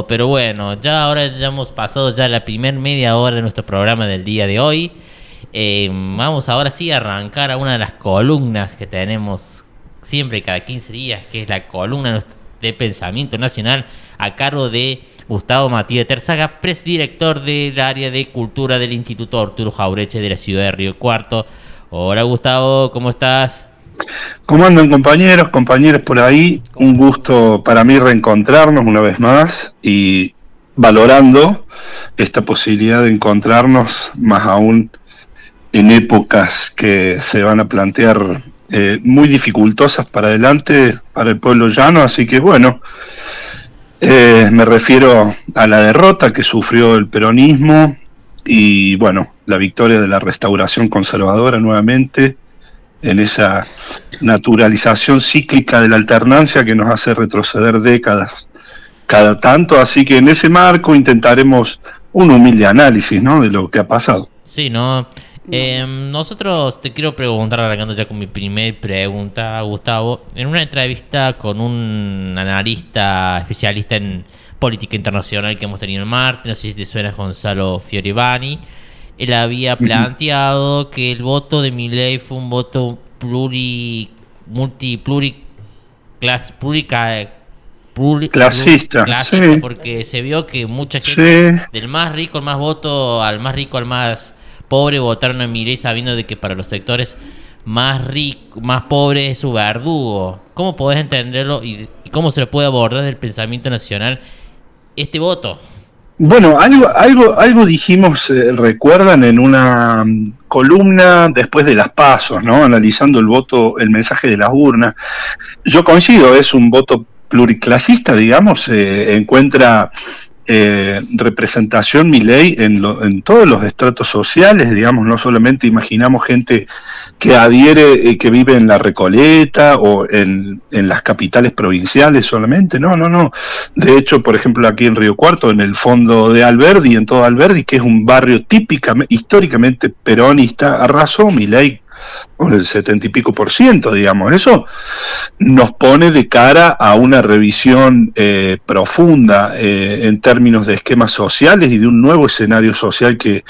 pero bueno, ya ahora ya hemos pasado ya la primer media hora de nuestro programa del día de hoy. Vamos ahora sí a arrancar a una de las columnas que tenemos siempre cada 15 días, que es la columna de Pensamiento Nacional, a cargo de Gustavo Matías Terzaga, presdirector del área de cultura del Instituto Arturo Jaureche de la ciudad de Río Cuarto. Hola Gustavo, ¿cómo estás? ¿Cómo andan compañeros, compañeras por ahí? Un gusto para mí reencontrarnos una vez más y valorando esta posibilidad de encontrarnos más aún en épocas que se van a plantear muy dificultosas para adelante para el pueblo llano, así que bueno, me refiero a la derrota que sufrió el peronismo y bueno, la victoria de la restauración conservadora nuevamente en esa naturalización cíclica de la alternancia que nos hace retroceder décadas cada tanto, así que en ese marco intentaremos un humilde análisis, ¿no?, de lo que ha pasado. Sí, ¿no? Nosotros te quiero preguntar, arrancando ya con mi primer pregunta, Gustavo. En una entrevista con un analista especialista en política internacional que hemos tenido en Marte, no sé si te suena, Gonzalo Fioravani, él había planteado que el voto de Milei fue un voto clasista, sí, porque se vio que mucha gente, sí, del más rico al más voto, al más rico al más pobre, votaron a Milei sabiendo de que para los sectores más ricos, más pobres es su verdugo. ¿Cómo podés entenderlo y cómo se lo puede abordar del pensamiento nacional este voto? Bueno, algo dijimos, recuerdan, en una columna después de las PASO, ¿no?, analizando el voto, el mensaje de las urnas. Yo coincido, es un voto pluriclasista, digamos, encuentra representación Milei en todos los estratos sociales, digamos, no solamente imaginamos gente que adhiere, que vive en la Recoleta o en las capitales provinciales solamente, no. De hecho, por ejemplo, aquí en Río Cuarto, en el fondo de Alberdi, en todo Alberdi, que es un barrio típicamente, históricamente peronista, arrasó Milei con el 70 y pico %, digamos. Eso nos pone de cara a una revisión profunda en términos de esquemas sociales y de un nuevo escenario social que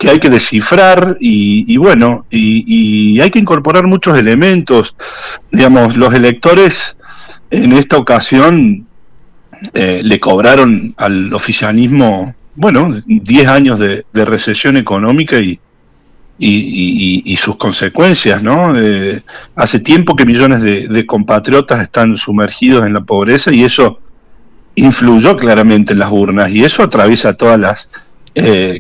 hay que descifrar y bueno, y hay que incorporar muchos elementos. Digamos, los electores en esta ocasión le cobraron al oficialismo, bueno, 10 años de recesión económica y sus consecuencias, ¿no? Hace tiempo que millones de compatriotas están sumergidos en la pobreza y eso influyó claramente en las urnas y eso atraviesa todas las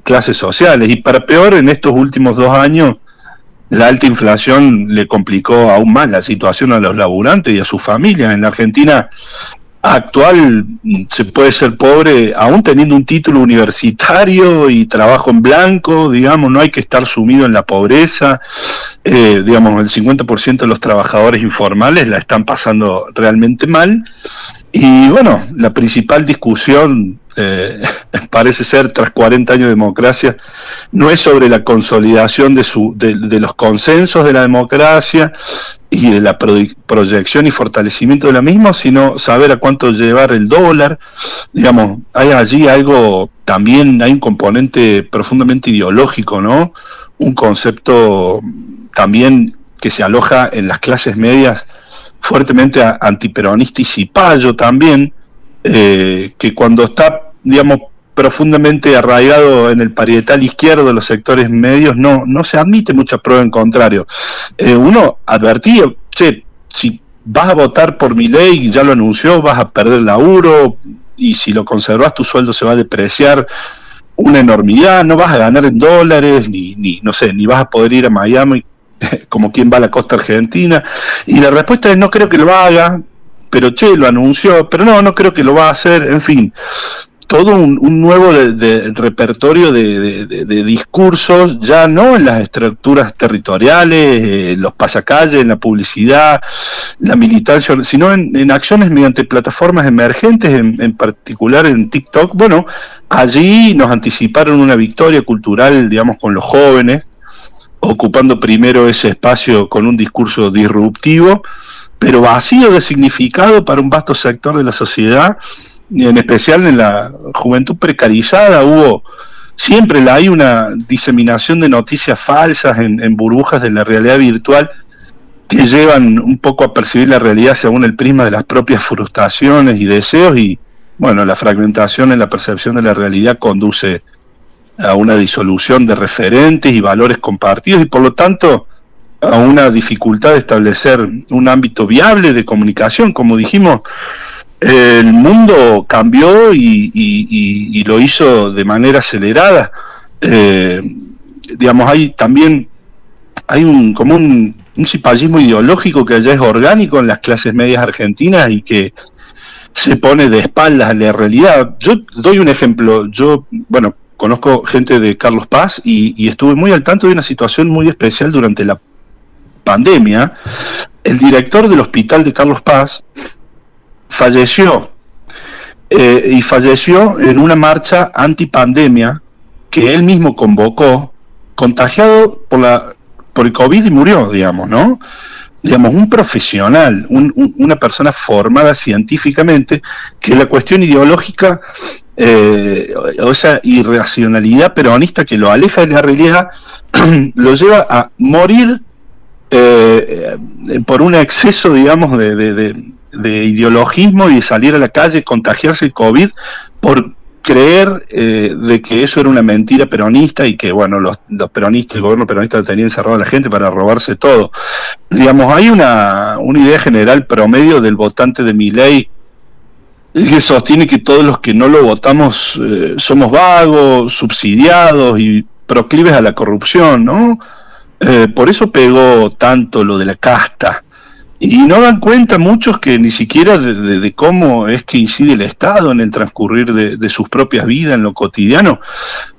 clases sociales y para peor, en estos últimos 2 años la alta inflación le complicó aún más la situación a los laburantes y a sus familias. En la Argentina actual se puede ser pobre aún teniendo un título universitario y trabajo en blanco, digamos, no hay que estar sumido en la pobreza. Digamos, el 50% de los trabajadores informales la están pasando realmente mal y bueno, la principal discusión parece ser, tras 40 años de democracia, no es sobre la consolidación de los consensos de la democracia y de la proyección y fortalecimiento de la misma, sino saber a cuánto llevar el dólar. Digamos, hay allí algo, también hay un componente profundamente ideológico, ¿no? Un concepto también que se aloja en las clases medias fuertemente antiperonista y cipayo también, que cuando está, digamos, profundamente arraigado en el parietal izquierdo de los sectores medios, no se admite mucha prueba en contrario. Uno advertía, che, si vas a votar por Milei, ya lo anunció, vas a perder laburo, y si lo conservas tu sueldo se va a depreciar una enormidad, no vas a ganar en dólares, ni vas a poder ir a Miami como quien va a la costa argentina. Y la respuesta es: no creo que lo haga, pero che, lo anunció, pero no creo que lo va a hacer. En fin, todo un nuevo repertorio de discursos, ya no en las estructuras territoriales, los pasacalles, en la publicidad, la militancia, sino en acciones mediante plataformas emergentes, en particular en TikTok. Bueno, allí nos anticiparon una victoria cultural, digamos, con los jóvenes, ocupando primero ese espacio con un discurso disruptivo, pero vacío de significado para un vasto sector de la sociedad, y en especial en la juventud precarizada. Siempre hay una diseminación de noticias falsas en burbujas de la realidad virtual que llevan un poco a percibir la realidad según el prisma de las propias frustraciones y deseos, y bueno, la fragmentación en la percepción de la realidad conduce a una disolución de referentes y valores compartidos, y por lo tanto a una dificultad de establecer un ámbito viable de comunicación. Como dijimos, el mundo cambió y lo hizo de manera acelerada. Digamos, hay un cipallismo ideológico que ya es orgánico en las clases medias argentinas y que se pone de espaldas a la realidad. Yo doy un ejemplo. Bueno, conozco gente de Carlos Paz y estuve muy al tanto de una situación muy especial durante la pandemia. El director del hospital de Carlos Paz falleció, y falleció en una marcha antipandemia que él mismo convocó, contagiado por el COVID, y murió, digamos, ¿no? Digamos, un profesional, una persona formada científicamente, que la cuestión ideológica, o esa irracionalidad peronista que lo aleja de la realidad, lo lleva a morir por un exceso, digamos, de ideologismo, y de salir a la calle, contagiarse el COVID por creer de que eso era una mentira peronista, y que bueno, los peronistas, el gobierno peronista tenía encerrado a la gente para robarse todo. Digamos, hay una idea general promedio del votante de Milei que sostiene que todos los que no lo votamos somos vagos, subsidiados y proclives a la corrupción, ¿no? Por eso pegó tanto lo de la casta. Y no dan cuenta muchos que ni siquiera de cómo es que incide el Estado en el transcurrir de sus propias vidas, en lo cotidiano.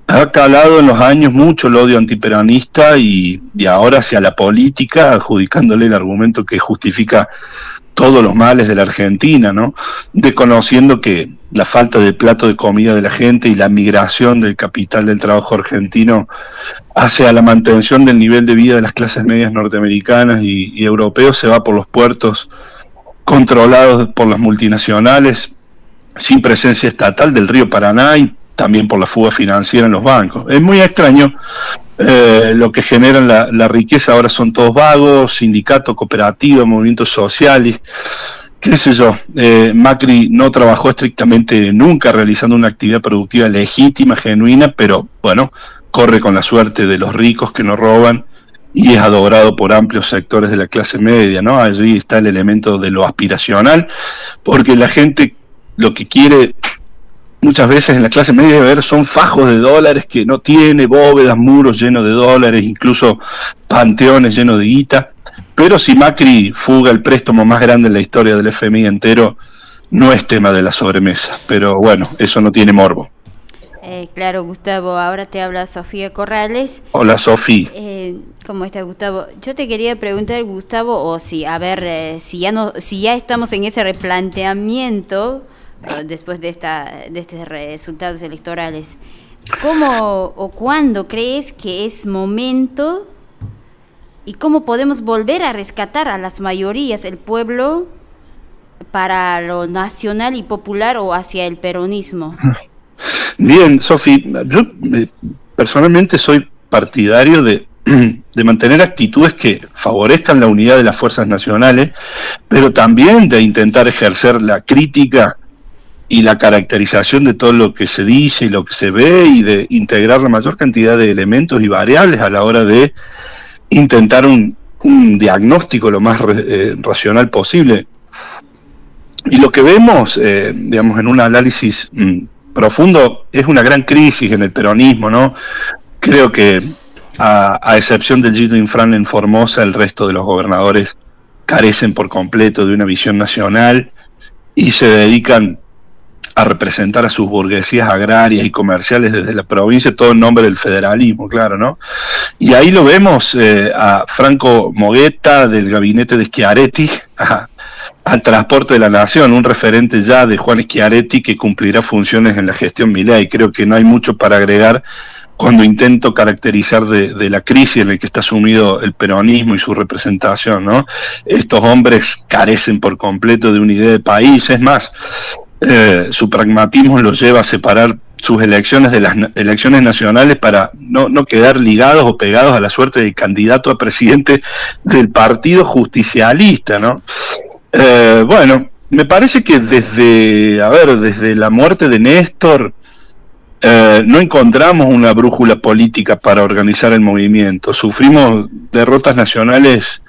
Ha calado en los años mucho el odio antiperonista, y ahora hacia la política, adjudicándole el argumento que justifica todos los males de la Argentina, ¿no? Desconociendo que la falta de plato de comida de la gente y la migración del capital del trabajo argentino hacia la mantención del nivel de vida de las clases medias norteamericanas y europeos se va por los puertos controlados por las multinacionales, sin presencia estatal, del río Paraná, y también por la fuga financiera en los bancos. Es muy extraño. Lo que generan la riqueza ahora son todos vagos, sindicatos, cooperativas, movimientos sociales, qué sé yo. Macri no trabajó estrictamente nunca realizando una actividad productiva legítima, genuina, pero bueno, corre con la suerte de los ricos que no roban, y es adorado por amplios sectores de la clase media, ¿no? Allí está el elemento de lo aspiracional, porque la gente lo que quiere muchas veces en la clase media de ver son fajos de dólares que no tiene, bóvedas, muros llenos de dólares, incluso panteones llenos de guita. Pero si Macri fuga el préstamo más grande en la historia del FMI entero, no es tema de la sobremesa. Pero bueno, eso no tiene morbo. Claro, Gustavo, ahora te habla Sofía Corrales. Hola, Sofía. ¿Cómo estás, Gustavo? Yo te quería preguntar, Gustavo, o si, a ver, si ya estamos en ese replanteamiento después de estos resultados electorales, ¿cómo o cuándo crees que es momento y cómo podemos volver a rescatar a las mayorías, el pueblo, para lo nacional y popular o hacia el peronismo? Bien, Sofi, yo personalmente soy partidario de mantener actitudes que favorezcan la unidad de las fuerzas nacionales, pero también de intentar ejercer la crítica y la caracterización de todo lo que se dice y lo que se ve, y de integrar la mayor cantidad de elementos y variables a la hora de intentar un diagnóstico lo más racional posible. Y lo que vemos, digamos, en un análisis profundo, es una gran crisis en el peronismo, ¿no? Creo que, a excepción del Gito Infran en Formosa, el resto de los gobernadores carecen por completo de una visión nacional y se dedican a representar a sus burguesías agrarias y comerciales desde la provincia, todo en nombre del federalismo, claro, ¿no? Y ahí lo vemos a Franco Moguetta del gabinete de Schiaretti, a al transporte de la nación, un referente ya de Juan Schiaretti que cumplirá funciones en la gestión Milei. Creo que no hay mucho para agregar cuando intento caracterizar de la crisis en la que está sumido el peronismo y su representación, ¿no? Estos hombres carecen por completo de una idea de país. Es más, su pragmatismo los lleva a separar sus elecciones de las elecciones nacionales para no quedar ligados o pegados a la suerte de candidato a presidente del Partido Justicialista, ¿no? Bueno, me parece que desde la muerte de Néstor no encontramos una brújula política para organizar el movimiento. Sufrimos derrotas nacionales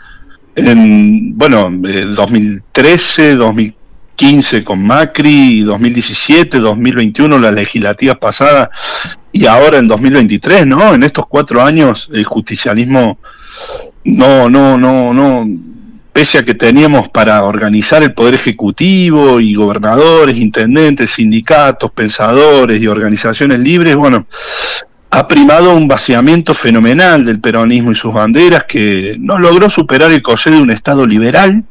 en 2013, 2015 con Macri, 2017, 2021 las legislativas pasadas y ahora en 2023, ¿no? En estos 4 años el justicialismo no, pese a que teníamos para organizar el poder ejecutivo y gobernadores, intendentes, sindicatos, pensadores y organizaciones libres, bueno, ha primado un vaciamiento fenomenal del peronismo y sus banderas que no logró superar el corsé de un Estado liberal,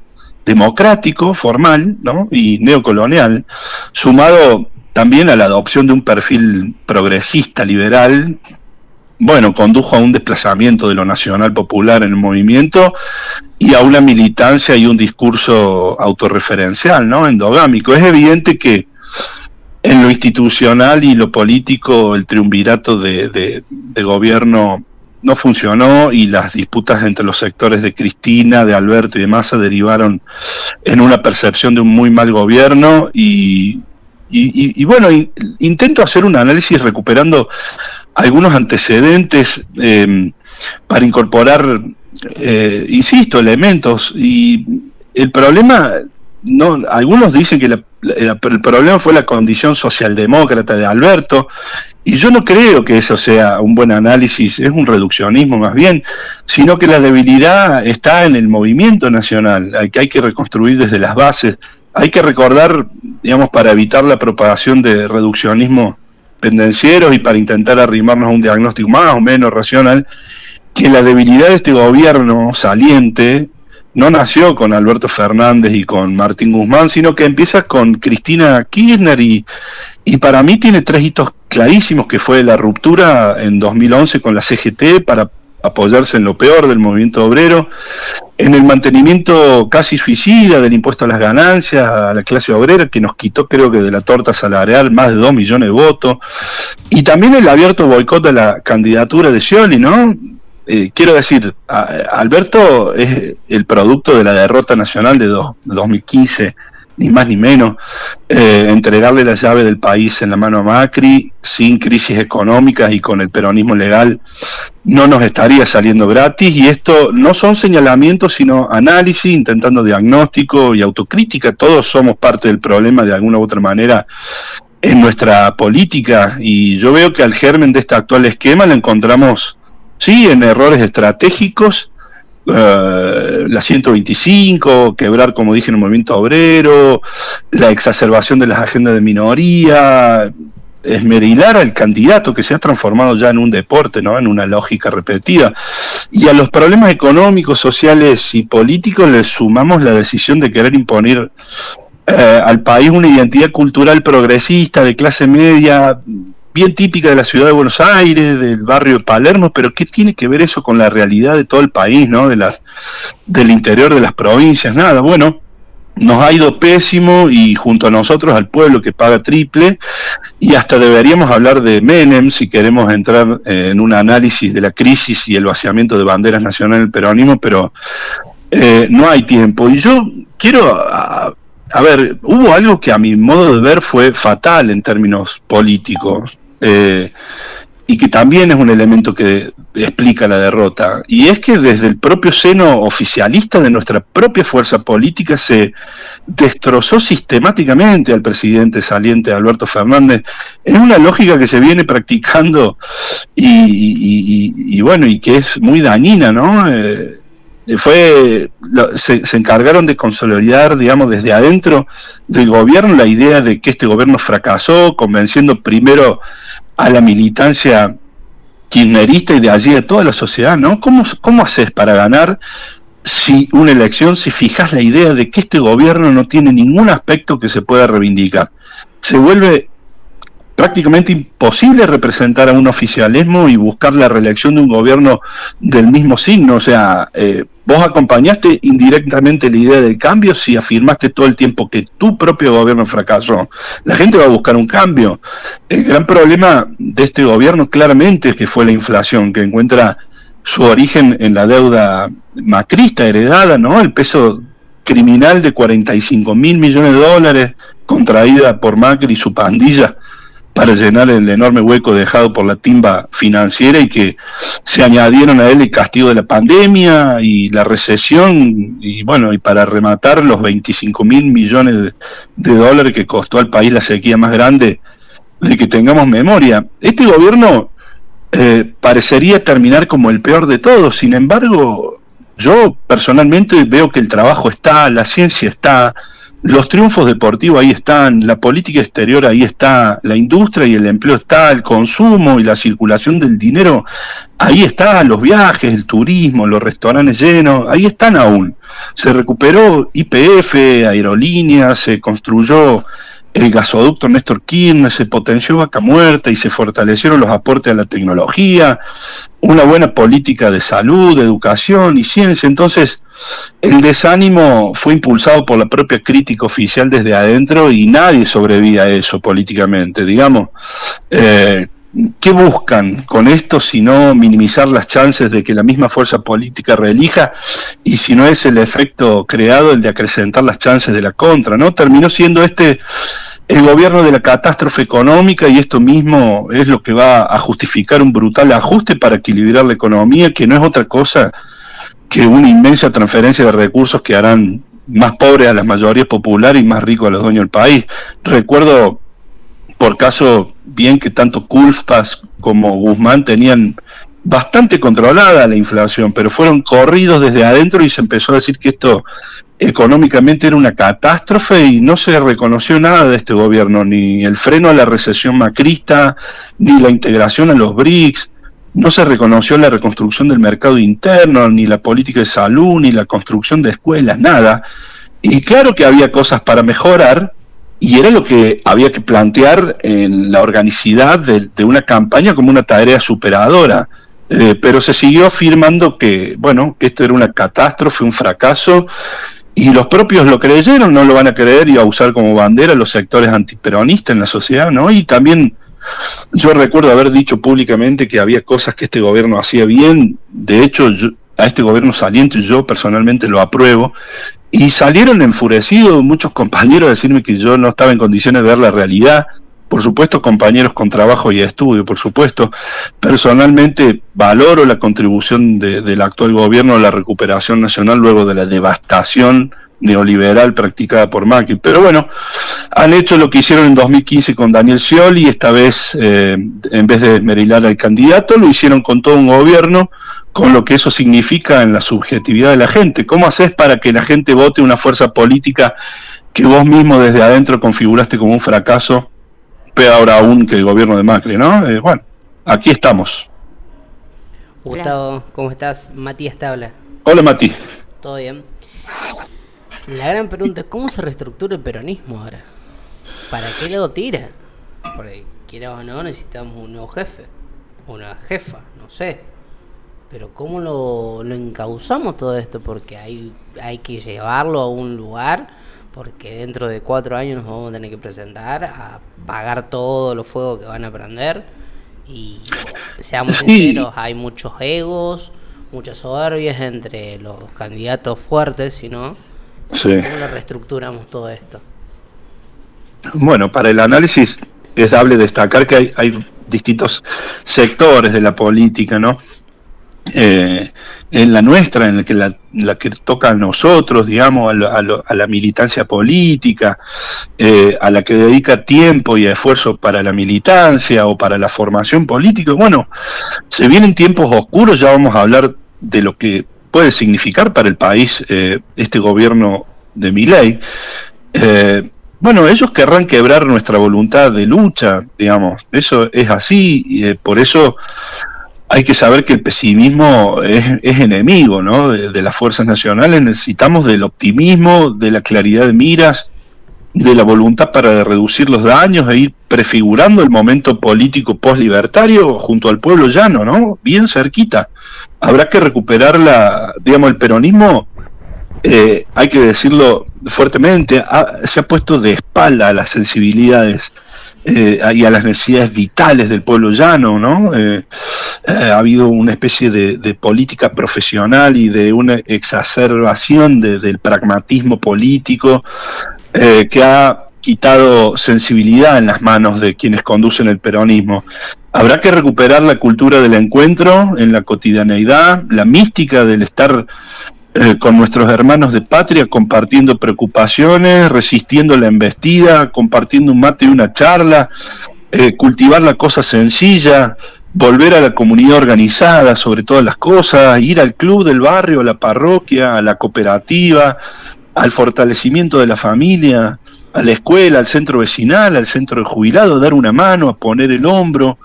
democrático, formal, ¿no? Y neocolonial, sumado también a la adopción de un perfil progresista, liberal. Bueno, condujo a un desplazamiento de lo nacional popular en el movimiento y a una militancia y un discurso autorreferencial, ¿no? Endogámico. Es evidente que en lo institucional y lo político el triunvirato de gobierno no funcionó y las disputas entre los sectores de Cristina, de Alberto y de Massa derivaron en una percepción de un muy mal gobierno y bueno, intento hacer un análisis recuperando algunos antecedentes para incorporar, insisto, elementos. Y el problema, algunos dicen que el problema fue la condición socialdemócrata de Alberto, y yo no creo que eso sea un buen análisis, es un reduccionismo más bien, sino que la debilidad está en el movimiento nacional, que hay que reconstruir desde las bases. Hay que recordar, digamos, para evitar la propagación de reduccionismo pendencieros y para intentar arrimarnos a un diagnóstico más o menos racional, que la debilidad de este gobierno saliente no nació con Alberto Fernández y con Martín Guzmán, sino que empieza con Cristina Kirchner y para mí tiene 3 hitos clarísimos, que fue la ruptura en 2011 con la CGT para apoyarse en lo peor del movimiento obrero, en el mantenimiento casi suicida del impuesto a las ganancias a la clase obrera, que nos quitó, creo que de la torta salarial, más de 2 millones de votos, y también el abierto boicot de la candidatura de Scioli, ¿no? Quiero decir, Alberto es el producto de la derrota nacional de 2015, ni más ni menos. Entregarle la llave del país en la mano a Macri, sin crisis económicas y con el peronismo legal, no nos estaría saliendo gratis. Y esto no son señalamientos, sino análisis, intentando diagnóstico y autocrítica. Todos somos parte del problema de alguna u otra manera en nuestra política, y yo veo que al germen de este actual esquema lo encontramos, sí, en errores estratégicos, la 125, quebrar, como dije, en el movimiento obrero, la exacerbación de las agendas de minoría, esmerilar al candidato que se ha transformado ya en un deporte, ¿no? En una lógica repetida. Y a los problemas económicos, sociales y políticos le sumamos la decisión de querer imponer al país una identidad cultural progresista, de clase media, bien típica de la ciudad de Buenos Aires, del barrio de Palermo, pero ¿qué tiene que ver eso con la realidad de todo el país, ¿no? Del interior de las provincias? Nada. Bueno, nos ha ido pésimo, y junto a nosotros al pueblo que paga triple, y hasta deberíamos hablar de Menem si queremos entrar en un análisis de la crisis y el vaciamiento de banderas nacionales del peronismo, pero no hay tiempo. Y yo quiero... A ver, hubo algo que a mi modo de ver fue fatal en términos políticos, y que también es un elemento que explica la derrota, y es que desde el propio seno oficialista de nuestra propia fuerza política se destrozó sistemáticamente al presidente saliente Alberto Fernández en una lógica que se viene practicando y bueno, y que es muy dañina, ¿no? Se encargaron de consolidar, digamos, desde adentro del gobierno la idea de que este gobierno fracasó, convenciendo primero a la militancia kirchnerista y de allí a toda la sociedad, ¿no? ¿Cómo haces para ganar si una elección, si fijas la idea de que este gobierno no tiene ningún aspecto que se pueda reivindicar. Se vuelve prácticamente imposible representar a un oficialismo y buscar la reelección de un gobierno del mismo signo. O sea, vos acompañaste indirectamente la idea del cambio si afirmaste todo el tiempo que tu propio gobierno fracasó. La gente va a buscar un cambio. El gran problema de este gobierno claramente es que fue la inflación, que encuentra su origen en la deuda macrista heredada, ¿no? El peso criminal de 45.000 millones de dólares contraída por Macri y su pandilla para llenar el enorme hueco dejado por la timba financiera, y que se añadieron a él el castigo de la pandemia y la recesión, y bueno, y para rematar los 25.000 millones de dólares que costó al país la sequía más grande de que tengamos memoria. Este gobierno parecería terminar como el peor de todos. Sin embargo, yo personalmente veo que el trabajo está, la ciencia está, los triunfos deportivos ahí están, la política exterior ahí está, la industria y el empleo está, el consumo y la circulación del dinero ahí está, los viajes, el turismo, los restaurantes llenos, ahí están aún. Se recuperó YPF, aerolíneas, se construyó el gasoducto Néstor Kirchner, se potenció Vaca Muerta y se fortalecieron los aportes a la tecnología, una buena política de salud, de educación y ciencia. Entonces, el desánimo fue impulsado por la propia crítica oficial desde adentro y nadie sobrevive a eso políticamente. Digamos, ¿qué buscan con esto sino minimizar las chances de que la misma fuerza política reelija? Y si no es el efecto creado, el de acrecentar las chances de la contra, ¿no? Terminó siendo el gobierno de la catástrofe económica, y esto mismo es lo que va a justificar un brutal ajuste para equilibrar la economía, que no es otra cosa que una inmensa transferencia de recursos que harán más pobres a las mayorías populares y más ricos a los dueños del país. Recuerdo por caso bien que tanto Culfas como Guzmán tenían bastante controlada la inflación, pero fueron corridos desde adentro y se empezó a decir que esto económicamente era una catástrofe, y no se reconoció nada de este gobierno, ni el freno a la recesión macrista, ni la integración a los BRICS, no se reconoció la reconstrucción del mercado interno, ni la política de salud, ni la construcción de escuelas, nada. Y claro que había cosas para mejorar, y era lo que había que plantear en la organicidad de una campaña como una tarea superadora. Pero se siguió afirmando que, bueno, que esto era una catástrofe, un fracaso, y los propios lo creyeron, no lo van a creer y a usar como bandera los sectores antiperonistas en la sociedad, ¿no? Y también yo recuerdo haber dicho públicamente que había cosas que este gobierno hacía bien. De hecho, a este gobierno saliente yo personalmente lo apruebo, y salieron enfurecidos muchos compañeros a decirme que yo no estaba en condiciones de ver la realidad. Por supuesto, compañeros con trabajo y estudio, por supuesto. Personalmente valoro la contribución del actual gobierno a la recuperación nacional luego de la devastación neoliberal practicada por Macri. Pero bueno, han hecho lo que hicieron en 2015 con Daniel Scioli, y esta vez, en vez de esmerilar al candidato, lo hicieron con todo un gobierno, con lo que eso significa en la subjetividad de la gente. ¿Cómo haces para que la gente vote una fuerza política que vos mismo desde adentro configuraste como un fracaso, peor aún que el gobierno de Macri, ¿no? Bueno, aquí estamos. Gustavo, ¿cómo estás? Matías te habla. Hola, Mati. ¿Todo bien? La gran pregunta es, ¿cómo se reestructura el peronismo ahora? ¿Para qué lado tira? Porque, quiera o no, necesitamos un nuevo jefe, una jefa, no sé. Pero ¿cómo lo encauzamos todo esto? Porque hay que llevarlo a un lugar, porque dentro de 4 años nos vamos a tener que presentar a pagar todos los fuegos que van a prender. Y seamos sinceros, hay muchos egos, muchas soberbias entre los candidatos fuertes, ¿sí, no? Sí. ¿Cómo lo reestructuramos todo esto? Bueno, para el análisis es dable destacar que hay distintos sectores de la política, ¿no? En la nuestra, en la que toca a nosotros, digamos, a la militancia política, a la que dedica tiempo y esfuerzo para la militancia o para la formación política. Bueno, se vienen tiempos oscuros, ya vamos a hablar de lo que puede significar para el país este gobierno de Milei. Bueno, ellos querrán quebrar nuestra voluntad de lucha, digamos, eso es así, y por eso hay que saber que el pesimismo es enemigo, ¿no? De las fuerzas nacionales. Necesitamos del optimismo, de la claridad de miras, de la voluntad para reducir los daños e ir prefigurando el momento político post-libertario junto al pueblo llano, ¿no? Bien cerquita. Habrá que recuperar el peronismo, hay que decirlo fuertemente, se ha puesto de espalda a las sensibilidades y a las necesidades vitales del pueblo llano, ¿no? Ha habido una especie de política profesional y de una exacerbación del pragmatismo político que ha quitado sensibilidad en las manos de quienes conducen el peronismo. Habrá que recuperar la cultura del encuentro en la cotidianeidad, la mística del estar con nuestros hermanos de patria, compartiendo preocupaciones, resistiendo la embestida, compartiendo un mate y una charla, cultivar la cosa sencilla, volver a la comunidad organizada sobre todas las cosas, ir al club del barrio, a la parroquia, a la cooperativa, al fortalecimiento de la familia, a la escuela, al centro vecinal, al centro de jubilados, dar una mano, a poner el hombro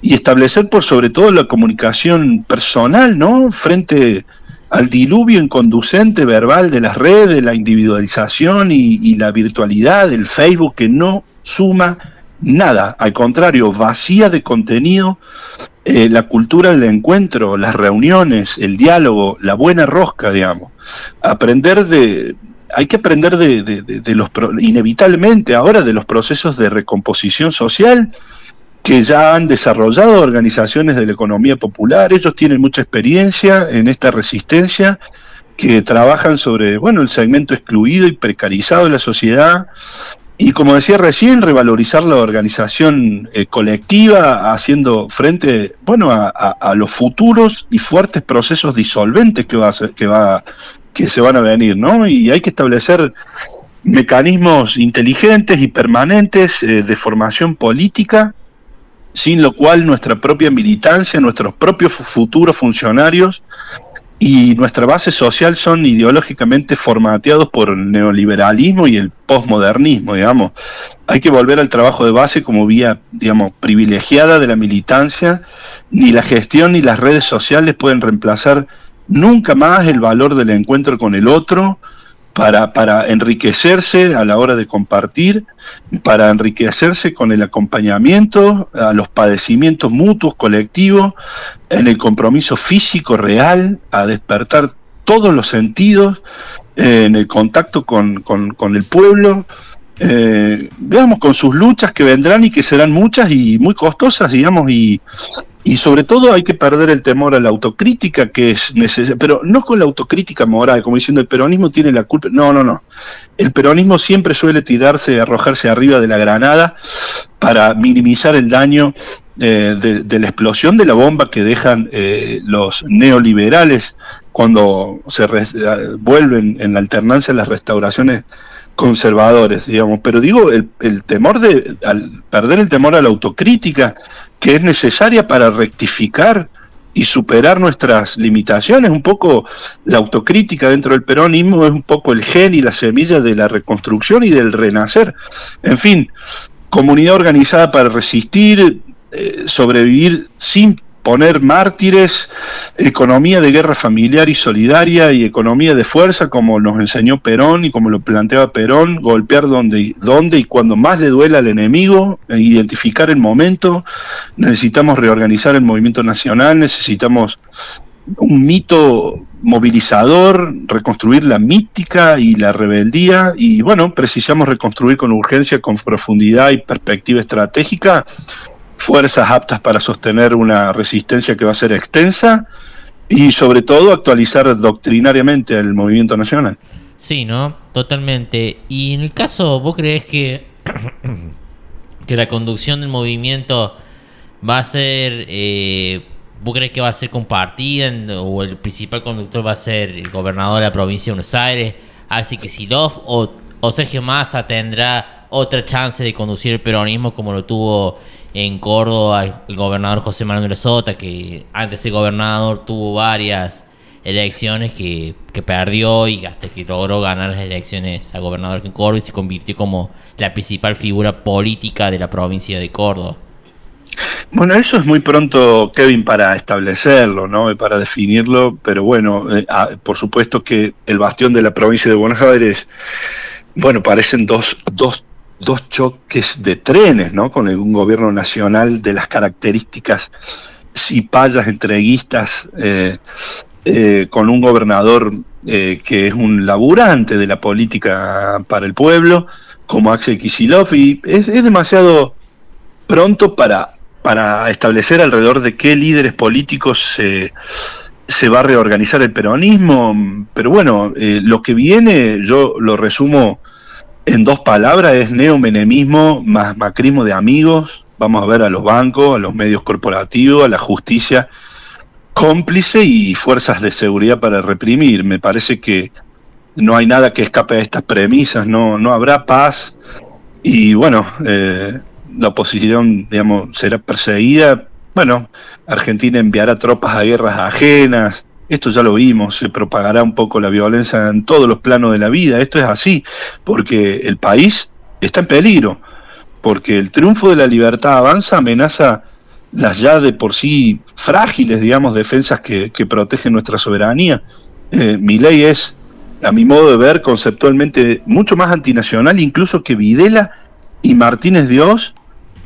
y establecer por sobre todo la comunicación personal, ¿no? Frente al diluvio inconducente verbal de las redes, la individualización y la virtualidad del Facebook, que no suma nada, al contrario, vacía de contenido la cultura del encuentro, las reuniones, el diálogo, la buena rosca, digamos. Hay que aprender inevitablemente ahora de los procesos de recomposición social que ya han desarrollado organizaciones de la economía popular. Ellos tienen mucha experiencia en esta resistencia, que trabajan sobre, el segmento excluido y precarizado de la sociedad, y como decía recién, revalorizar la organización colectiva, haciendo frente, a los futuros y fuertes procesos disolventes que se van a venir, ¿no? Y hay que establecer mecanismos inteligentes y permanentes de formación política, sin lo cual nuestra propia militancia, nuestros propios futuros funcionarios y nuestra base social son ideológicamente formateados por el neoliberalismo y el posmodernismo, digamos. Hay que volver al trabajo de base como vía, privilegiada de la militancia. Ni la gestión ni las redes sociales pueden reemplazar nunca más el valor del encuentro con el otro, para enriquecerse a la hora de compartir, para enriquecerse con el acompañamiento a los padecimientos mutuos colectivos, en el compromiso físico real, a despertar todos los sentidos, en el contacto con el pueblo, veamos, con sus luchas que vendrán y que serán muchas y muy costosas, y sobre todo hay que perder el temor a la autocrítica, que es necesaria, pero no con la autocrítica moral, como diciendo el peronismo tiene la culpa. No. El peronismo siempre suele arrojarse arriba de la granada para minimizar el daño de la explosión de la bomba que dejan los neoliberales cuando vuelven en la alternancia a las restauraciones conservadores, pero digo, el temor al perder el temor a la autocrítica, que es necesaria para rectificar y superar nuestras limitaciones. Un poco la autocrítica dentro del peronismo es un poco el gen y la semilla de la reconstrucción y del renacer. En fin, comunidad organizada para resistir, sobrevivir sin poner mártires, economía de guerra familiar y solidaria y economía de fuerza, como nos enseñó Perón y como lo planteaba Perón, golpear donde y cuando más le duela al enemigo, identificar el momento. Necesitamos reorganizar el movimiento nacional, necesitamos un mito movilizador, reconstruir la mística y la rebeldía, y precisamos reconstruir con urgencia, con profundidad y perspectiva estratégica, fuerzas aptas para sostener una resistencia que va a ser extensa y sobre todo actualizar doctrinariamente el movimiento nacional. Sí, ¿no? Totalmente. Y en el caso, ¿vos creés que la conducción del movimiento va a ser, vos creés que va a ser compartida o el principal conductor va a ser el gobernador de la provincia de Buenos Aires, Axel Kicillof, o Sergio Massa tendrá otra chance de conducir el peronismo como lo tuvo en Córdoba el gobernador José Manuel Sota, que antes de ser gobernador tuvo varias elecciones que perdió y hasta que logró ganar las elecciones a gobernador en Córdoba y se convirtió como la principal figura política de la provincia de Córdoba? Bueno, eso es muy pronto, Kevin, para establecerlo, ¿no? Y para definirlo, pero bueno, por supuesto que el bastión de la provincia de Buenos Aires, bueno, parecen dos choques de trenes, ¿no? Con un gobierno nacional de las características cipayas, entreguistas, con un gobernador que es un laburante de la política para el pueblo, como Axel Kicillof, y es demasiado pronto para establecer alrededor de qué líderes políticos se va a reorganizar el peronismo, pero bueno, lo que viene, yo lo resumo en dos palabras, es neomenemismo más macrismo de amigos. Vamos a ver a los bancos, a los medios corporativos, a la justicia cómplice y fuerzas de seguridad para reprimir. Me parece que no hay nada que escape a estas premisas, no habrá paz y bueno, la oposición, digamos, será perseguida. Bueno, Argentina enviará tropas a guerras ajenas. Esto ya lo vimos, se propagará un poco la violencia en todos los planos de la vida. Esto es así, porque el país está en peligro, porque el triunfo de la libertad avanza, amenaza las ya de por sí frágiles, digamos, defensas que protegen nuestra soberanía. Milei es, a mi modo de ver, conceptualmente mucho más antinacional incluso que Videla y Martínez de Oz,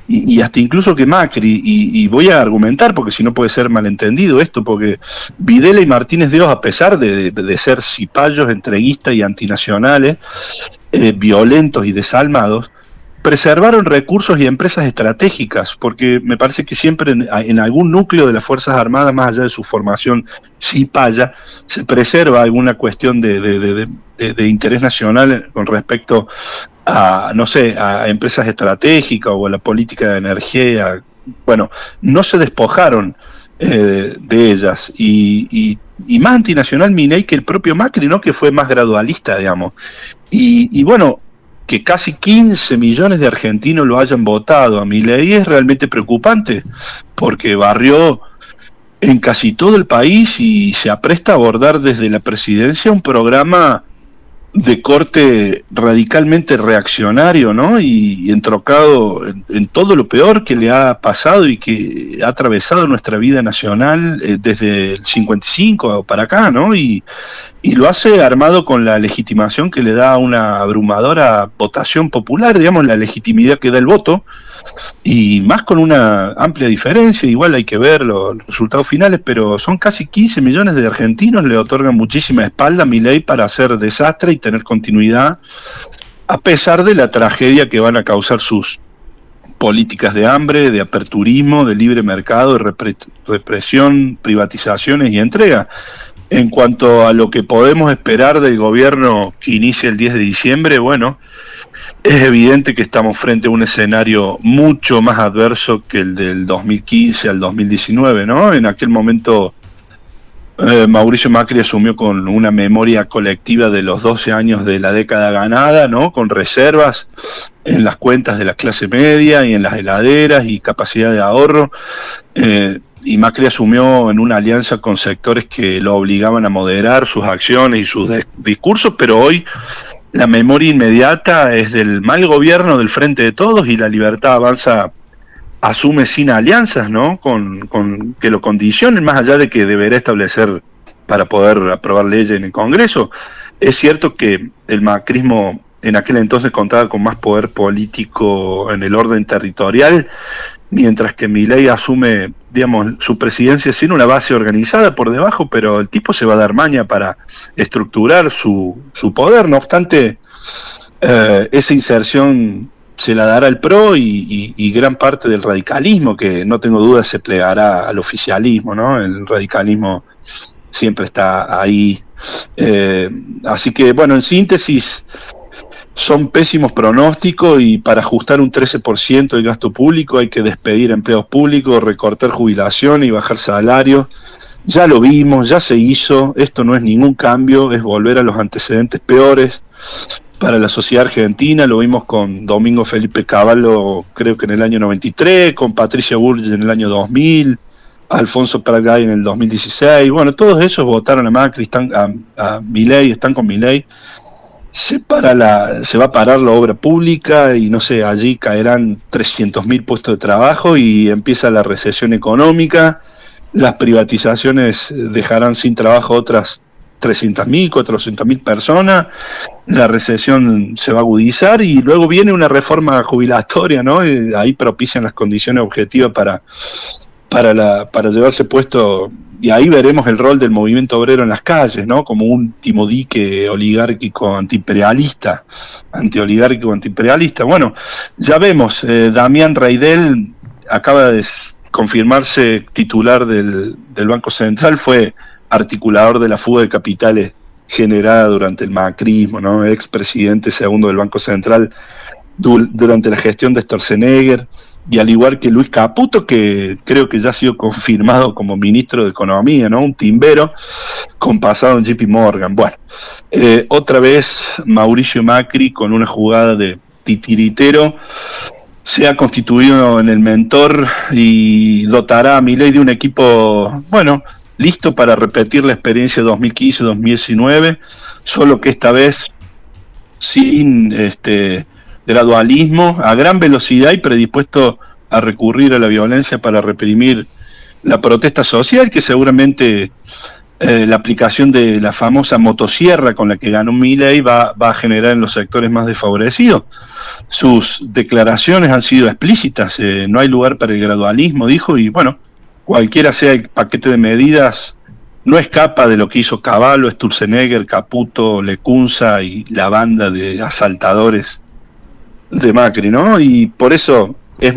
y hasta incluso que Macri, y voy a argumentar porque si no puede ser malentendido esto, porque Videla y Martínez de Oz, a pesar de ser cipayos, entreguistas y antinacionales, violentos y desalmados, preservaron recursos y empresas estratégicas, porque me parece que siempre en algún núcleo de las Fuerzas Armadas, más allá de su formación cipaya, se preserva alguna cuestión de interés nacional con respecto a, no sé, a empresas estratégicas o a la política de energía. Bueno, no se despojaron de ellas, y más antinacional Milei que el propio Macri, ¿no? Que fue más gradualista, digamos. Y bueno, que casi 15 millones de argentinos lo hayan votado a Milei es realmente preocupante, porque barrió en casi todo el país y se apresta a abordar desde la presidencia un programa de corte radicalmente reaccionario, ¿no? Y entrocado en todo lo peor que le ha pasado y que ha atravesado nuestra vida nacional desde el 55 para acá, ¿no? Y lo hace armado con la legitimación que le da una abrumadora votación popular, digamos, la legitimidad que da el voto, y más con una amplia diferencia. Igual hay que ver los resultados finales, pero son casi 15 millones de argentinos, le otorgan muchísima espalda a Milei para hacer desastre y tener continuidad, a pesar de la tragedia que van a causar sus políticas de hambre, de aperturismo, de libre mercado, de represión, privatizaciones y entrega. En cuanto a lo que podemos esperar del gobierno que inicia el 10 de diciembre, bueno, es evidente que estamos frente a un escenario mucho más adverso que el del 2015 al 2019, ¿no? En aquel momento Mauricio Macri asumió con una memoria colectiva de los 12 años de la década ganada, ¿no? Con reservas en las cuentas de la clase media y en las heladeras y capacidad de ahorro. Y Macri asumió en una alianza con sectores que lo obligaban a moderar sus acciones y sus discursos, pero hoy la memoria inmediata es del mal gobierno del Frente de Todos, y la Libertad Avanza asume sin alianzas, ¿no? Con que lo condicionen, más allá de que deberá establecer para poder aprobar leyes en el Congreso. Es cierto que el macrismo en aquel entonces contaba con más poder político en el orden territorial, mientras que Milei asume, digamos, su presidencia sin una base organizada por debajo, pero el tipo se va a dar maña para estructurar su poder. No obstante, esa inserción se la dará el PRO y gran parte del radicalismo, que no tengo duda se plegará al oficialismo, ¿no? El radicalismo siempre está ahí. Así que, bueno, en síntesis, son pésimos pronósticos, y para ajustar un 13% del gasto público hay que despedir empleados públicos, recortar jubilación y bajar salarios. Ya lo vimos, ya se hizo, esto no es ningún cambio, es volver a los antecedentes peores para la sociedad argentina. Lo vimos con Domingo Felipe Cavallo, creo que en el año 93, con Patricia Bullrich en el año 2000, Alfonso Prat en el 2016. Bueno, todos esos votaron a Macri, están a Milei, están con Milei. se va a parar la obra pública y no sé, allí caerán 300.000 puestos de trabajo y empieza la recesión económica, las privatizaciones dejarán sin trabajo otras 300.000, 400.000 personas, la recesión se va a agudizar y luego viene una reforma jubilatoria, ¿no? Y ahí propician las condiciones objetivas para llevarse puesto, y ahí veremos el rol del movimiento obrero en las calles, ¿no? Como un último dique oligárquico antiimperialista. Bueno, ya vemos, Damián Reidel acaba de confirmarse titular del Banco Central, fue articulador de la fuga de capitales generada durante el macrismo, ¿no? Expresidente segundo del Banco Central durante la gestión de Sturzenegger, y al igual que Luis Caputo, que creo que ya ha sido confirmado como ministro de Economía, ¿no? Un timbero con pasado en JP Morgan. Bueno, otra vez Mauricio Macri, con una jugada de titiritero, se ha constituido en el mentor y dotará a Milei de un equipo, bueno, listo para repetir la experiencia de 2015-2019, solo que esta vez sin gradualismo, a gran velocidad y predispuesto a recurrir a la violencia para reprimir la protesta social, que seguramente la aplicación de la famosa motosierra con la que ganó Milei va a generar en los sectores más desfavorecidos. Sus declaraciones han sido explícitas, no hay lugar para el gradualismo, dijo, y bueno, cualquiera sea el paquete de medidas, no escapa de lo que hizo Cavallo, Sturzenegger, Caputo, Lecunza y la banda de asaltadores de Macri, ¿no? Y por eso es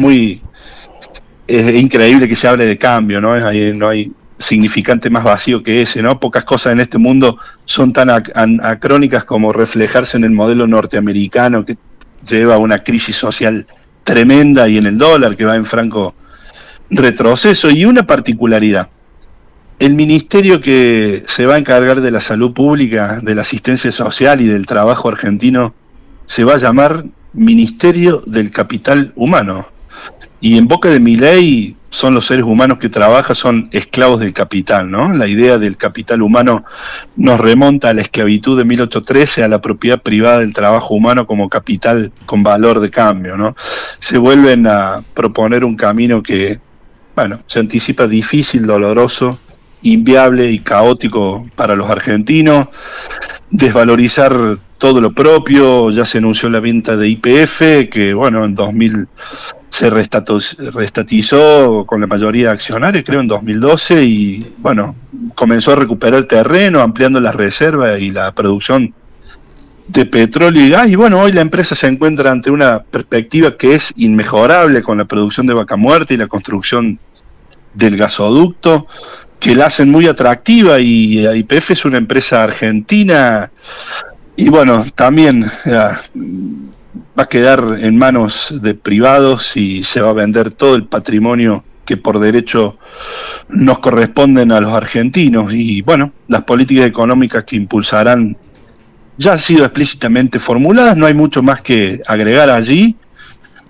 increíble que se hable de cambio, ¿no? No hay significante más vacío que ese, ¿no? Pocas cosas en este mundo son tan acrónicas como reflejarse en el modelo norteamericano, que lleva a una crisis social tremenda, y en el dólar, que va en franco retroceso. Y una particularidad: el ministerio que se va a encargar de la salud pública, de la asistencia social y del trabajo argentino se va a llamar Ministerio del Capital Humano. Y en boca de Milei son los seres humanos que trabajan, son esclavos del capital, ¿no? La idea del capital humano nos remonta a la esclavitud de 1813, a la propiedad privada del trabajo humano como capital con valor de cambio, ¿no? Se vuelven a proponer un camino que, bueno, se anticipa difícil, doloroso, inviable y caótico para los argentinos. Desvalorizar todo lo propio. Ya se anunció la venta de YPF, que bueno, en 2000 se restatizó con la mayoría de accionarios, creo en 2012, y bueno, comenzó a recuperar terreno, ampliando las reservas y la producción de petróleo y gas. Y bueno, hoy la empresa se encuentra ante una perspectiva que es inmejorable, con la producción de Vaca Muerta y la construcción del gasoducto, que la hacen muy atractiva. Y YPF es una empresa argentina, y bueno, también va a quedar en manos de privados y se va a vender todo el patrimonio que por derecho nos corresponden a los argentinos. Y bueno, las políticas económicas que impulsarán ya han sido explícitamente formuladas, no hay mucho más que agregar allí.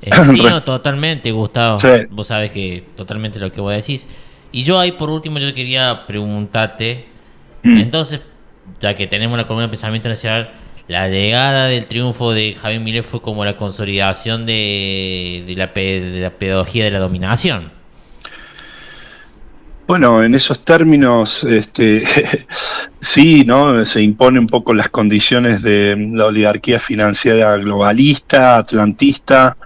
Sí, no, totalmente, Gustavo. Sí. Vos sabés que totalmente lo que vos decís. Y yo ahí por último yo quería preguntarte, entonces, ya que tenemos la columna de pensamiento nacional, la llegada del triunfo de Javier Milei fue como la consolidación de la pedagogía de la dominación. Bueno, en esos términos, sí, ¿no? Se impone un poco las condiciones de la oligarquía financiera globalista, atlantista,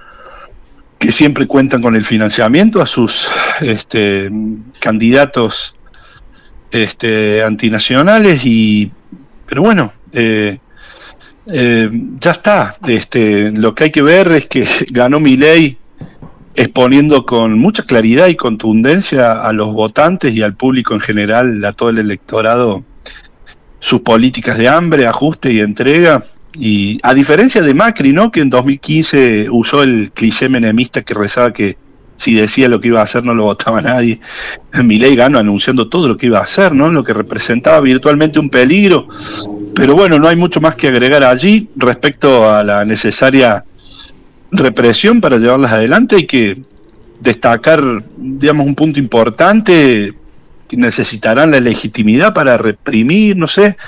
que siempre cuentan con el financiamiento a sus candidatos antinacionales. Pero bueno, ya está. Lo que hay que ver es que ganó Milei exponiendo con mucha claridad y contundencia a los votantes y al público en general, a todo el electorado, sus políticas de hambre, ajuste y entrega. Y a diferencia de Macri, ¿no?, que en 2015 usó el cliché menemista que rezaba que si decía lo que iba a hacer no lo votaba nadie, Milei ganó anunciando todo lo que iba a hacer, ¿no?, lo que representaba virtualmente un peligro. Pero bueno, no hay mucho más que agregar allí respecto a la necesaria represión para llevarlas adelante. Hay que destacar, digamos, un punto importante: que necesitarán la legitimidad para reprimir, no sé.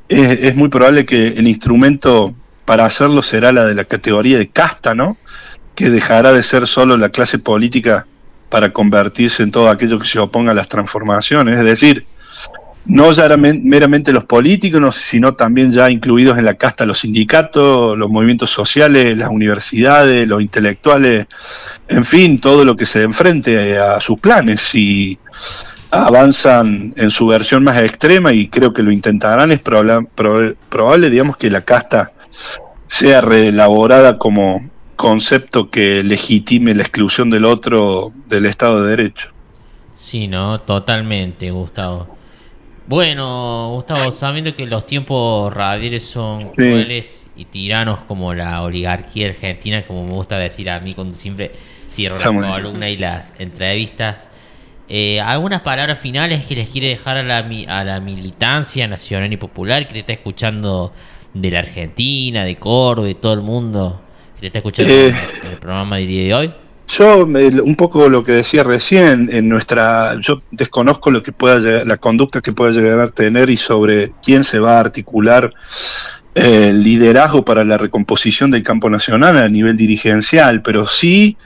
Es muy probable que el instrumento para hacerlo será la de la categoría de casta, ¿no? Que dejará de ser solo la clase política para convertirse en todo aquello que se oponga a las transformaciones, es decir, no ya meramente los políticos, sino también ya incluidos en la casta los sindicatos, los movimientos sociales, las universidades, los intelectuales, en fin, todo lo que se enfrente a sus planes. Si avanzan en su versión más extrema, y creo que lo intentarán, es probable, digamos, que la casta sea reelaborada como concepto que legitime la exclusión del otro del Estado de Derecho. Sí, no, totalmente, Gustavo. Bueno, Gustavo, sabiendo que los tiempos radiales son crueles y tiranos como la oligarquía argentina, como me gusta decir a mí cuando siempre cierro la columna y las entrevistas, ¿algunas palabras finales que les quiere dejar a la militancia nacional y popular que te está escuchando de la Argentina, de Córdoba, de todo el mundo, que te está escuchando en el programa del día de hoy? Yo, un poco lo que decía recién, yo desconozco lo que la conducta que pueda llegar a tener y sobre quién se va a articular el liderazgo para la recomposición del campo nacional a nivel dirigencial, pero sí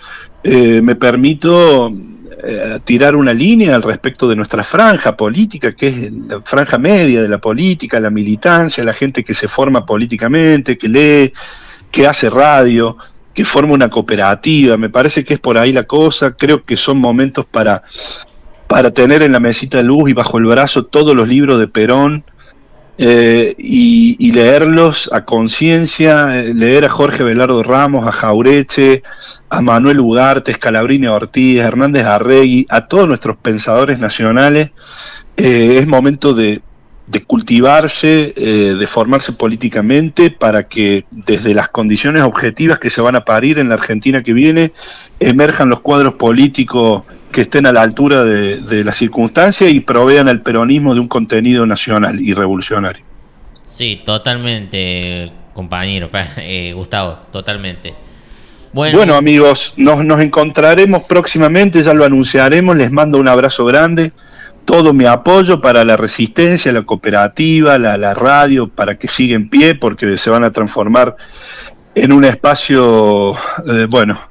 me permito tirar una línea al respecto de nuestra franja política, que es la franja media de la política, la militancia, la gente que se forma políticamente, que lee, que hace radio, que forma una cooperativa. Me parece que es por ahí la cosa. Creo que son momentos para tener en la mesita de luz y bajo el brazo todos los libros de Perón, y leerlos a conciencia, leer a Jorge Belardo Ramos, a Jaureche, a Manuel Ugarte, Scalabrini Ortiz, a Hernández Arregui, a todos nuestros pensadores nacionales. Es momento de cultivarse, de formarse políticamente, para que desde las condiciones objetivas que se van a parir en la Argentina que viene, emerjan los cuadros políticos que estén a la altura de la circunstancia y provean al peronismo de un contenido nacional y revolucionario. Sí, totalmente, compañero, Gustavo, totalmente. Bueno, amigos, nos encontraremos próximamente, ya lo anunciaremos. Les mando un abrazo grande, todo mi apoyo para la resistencia, la cooperativa, la radio, para que siga en pie, porque se van a transformar en un espacio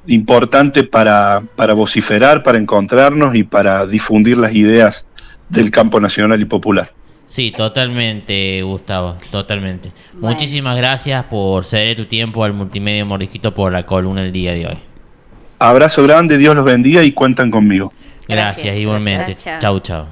importante para vociferar, para encontrarnos y para difundir las ideas del campo nacional y popular. Sí, totalmente, Gustavo, totalmente. Bueno. Muchísimas gracias por ceder tu tiempo al Multimedia Mordisquito por la columna el día de hoy. Abrazo grande, Dios los bendiga y cuentan conmigo. Gracias igualmente. Chau, chau.